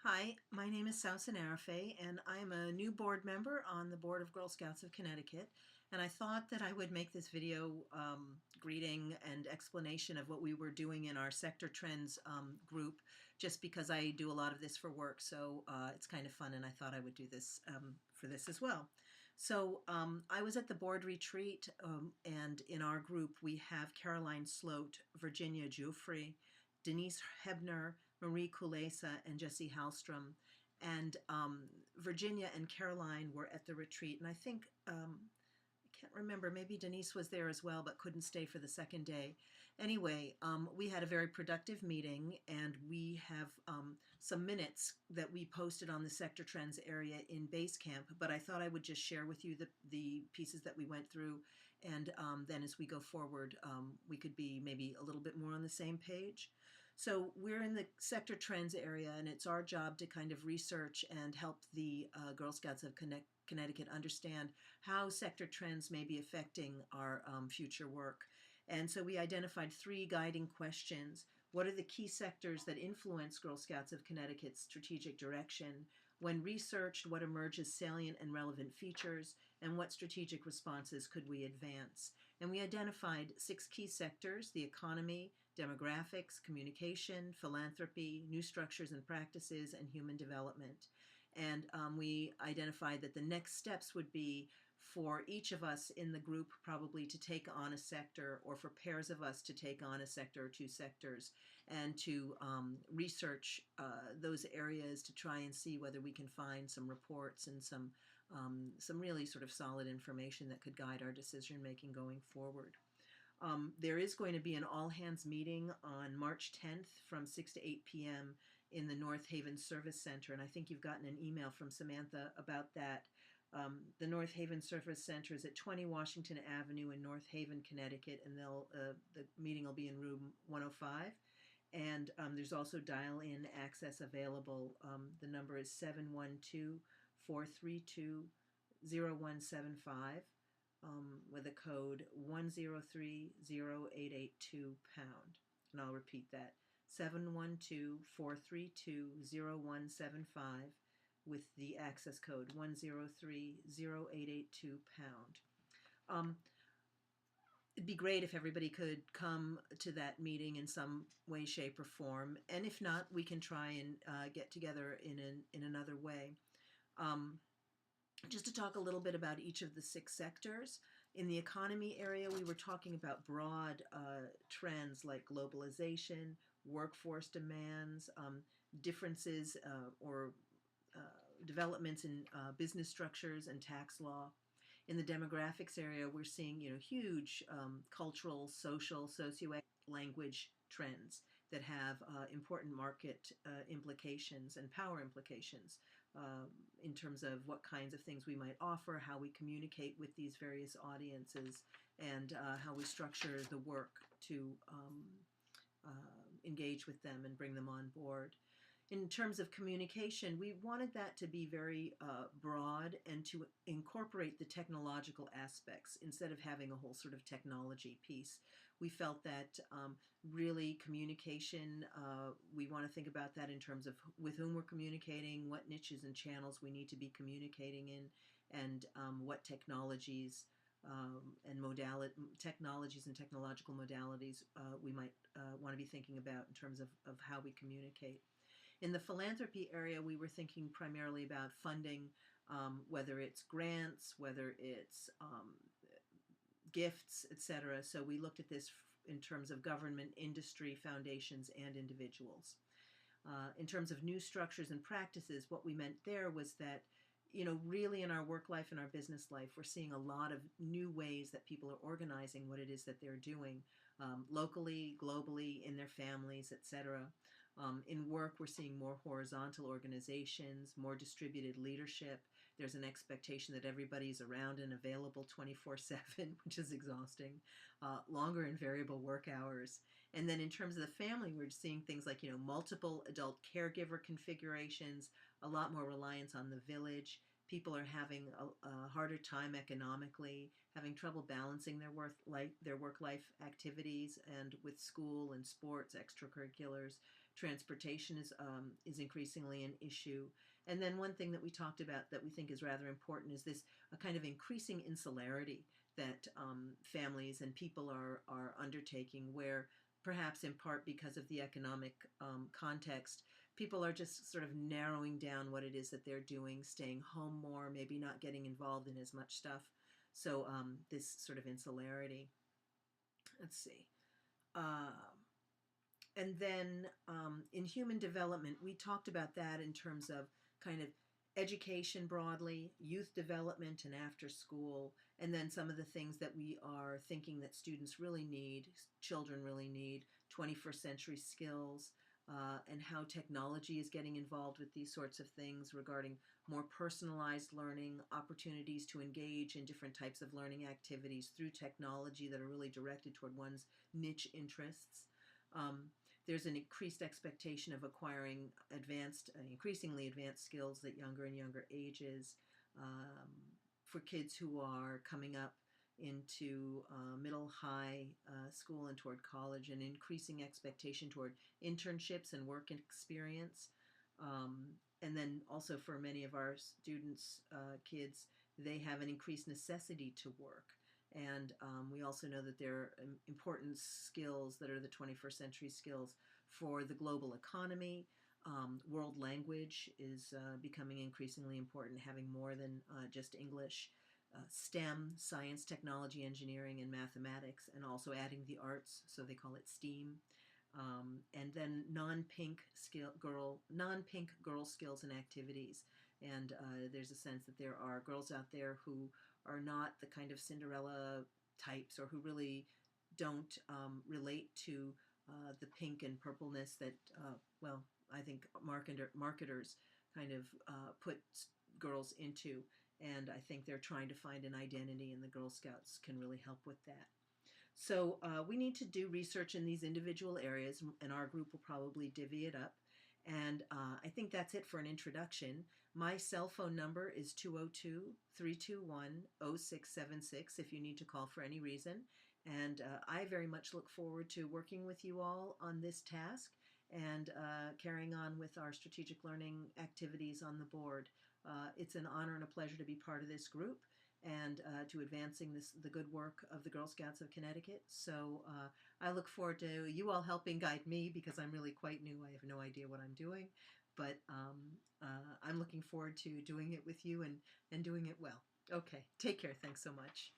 Hi, my name is Sausan Arafay, and I'm a new board member on the board of Girl Scouts of Connecticut. And I thought that I would make this video greeting and explanation of what we were doing in our Sector Trends group, just because I do a lot of this for work. So it's kind of fun, and I thought I would do this for this as well. So I was at the board retreat, and in our group we have Caroline Sloat, Virginia Giuffre, Denise Hebner, Marie Kulesa, and Jessie Hallstrom. And Virginia and Caroline were at the retreat. And I think, I can't remember, maybe Denise was there as well, but couldn't stay for the second day. Anyway, we had a very productive meeting, and we have some minutes that we posted on the Sector Trends area in Basecamp, but I thought I would just share with you the pieces that we went through, and then as we go forward, we could be maybe a little bit more on the same page. So we're in the Sector Trends area, and it's our job to kind of research and help the Girl Scouts of Connecticut understand how sector trends may be affecting our future work. And so we identified three guiding questions. What are the key sectors that influence Girl Scouts of Connecticut's strategic direction? When researched, what emerges salient and relevant features, and what strategic responses could we advance? And we identified 6 key sectors: the economy, demographics, communication, philanthropy, new structures and practices, and human development. And we identified that the next steps would be for each of us in the group probably to take on a sector, or for pairs of us to take on a sector or 2 sectors, and to research those areas to try and see whether we can find some reports and some really sort of solid information that could guide our decision making going forward. There is going to be an all-hands meeting on March 10th from 6 to 8 p.m. in the North Haven Service Center, and I think you've gotten an email from Samantha about that. The North Haven Service Center is at 20 Washington Avenue in North Haven, Connecticut, and the meeting will be in room 105. And there's also dial-in access available. The number is 712-432-0175. With a code 1030882#. And I'll repeat that, 712-432-0175 with the access code 1030882#. It'd be great if everybody could come to that meeting in some way, shape, or form. And if not, we can try and get together in another way. Just to talk a little bit about each of the 6 sectors. In the economy area, we were talking about broad trends like globalization, workforce demands, differences or developments in business structures and tax law. In the demographics area, we're seeing huge cultural, social, socio-economic, language trends that have important market implications and power implications in terms of what kinds of things we might offer, how we communicate with these various audiences, and how we structure the work to engage with them and bring them on board. In terms of communication, we wanted that to be very broad and to incorporate the technological aspects instead of having a whole sort of technology piece. We felt that really communication, we want to think about that in terms of with whom we're communicating, what niches and channels we need to be communicating in, and what technologies and technologies and technological modalities we might want to be thinking about in terms of how we communicate. In the philanthropy area, we were thinking primarily about funding, whether it's grants, whether it's gifts, etc. So we looked at this in terms of government, industry, foundations, and individuals. In terms of new structures and practices, what we meant there was that really in our work life and our business life, we're seeing a lot of new ways that people are organizing what it is that they're doing, locally, globally, in their families, etc. In work, we're seeing more horizontal organizations, more distributed leadership. There's an expectation that everybody's around and available 24/7, which is exhausting, longer and variable work hours. And then in terms of the family, we're seeing things like, multiple adult caregiver configurations, a lot more reliance on the village. People are having a harder time economically, having trouble balancing their work-life activities and with school and sports, extracurriculars. Transportation is increasingly an issue. And then one thing that we talked about that we think is rather important is this a kind of increasing insularity that families and people are undertaking, where perhaps in part because of the economic context, people are just sort of narrowing down what it is that they're doing, staying home more, maybe not getting involved in as much stuff. So this sort of insularity. Let's see. And then in human development, we talked about that in terms of kind of education broadly, youth development and after school, and then some of the things that we are thinking that students really need, children really need, 21st century skills, and how technology is getting involved with these sorts of things regarding more personalized learning, opportunities to engage in different types of learning activities through technology that are really directed toward one's niche interests. There's an increased expectation of acquiring increasingly advanced skills at younger and younger ages for kids who are coming up into middle, high school and toward college, an increasing expectation toward internships and work experience. And then also for many of our students, kids, they have an increased necessity to work. And we also know that there are important skills that are the 21st century skills for the global economy. World language is becoming increasingly important, having more than just English. STEM, science, technology, engineering, and mathematics, and also adding the arts, so they call it STEAM. And then non-pink girl skills and activities. And there's a sense that there are girls out there who are not the kind of Cinderella types, or who really don't relate to the pink and purpleness that, well, I think marketers kind of put girls into. And I think they're trying to find an identity, and the Girl Scouts can really help with that. So we need to do research in these individual areas, and our group will probably divvy it up. And I think that's it for an introduction. My cell phone number is 202-321-0676 if you need to call for any reason. And I very much look forward to working with you all on this task and carrying on with our strategic learning activities on the board. It's an honor and a pleasure to be part of this group and to advancing the good work of the Girl Scouts of Connecticut. So I look forward to you all helping guide me, because I'm really quite new. I have no idea what I'm doing, but I'm looking forward to doing it with you and doing it well. Okay, take care. Thanks so much.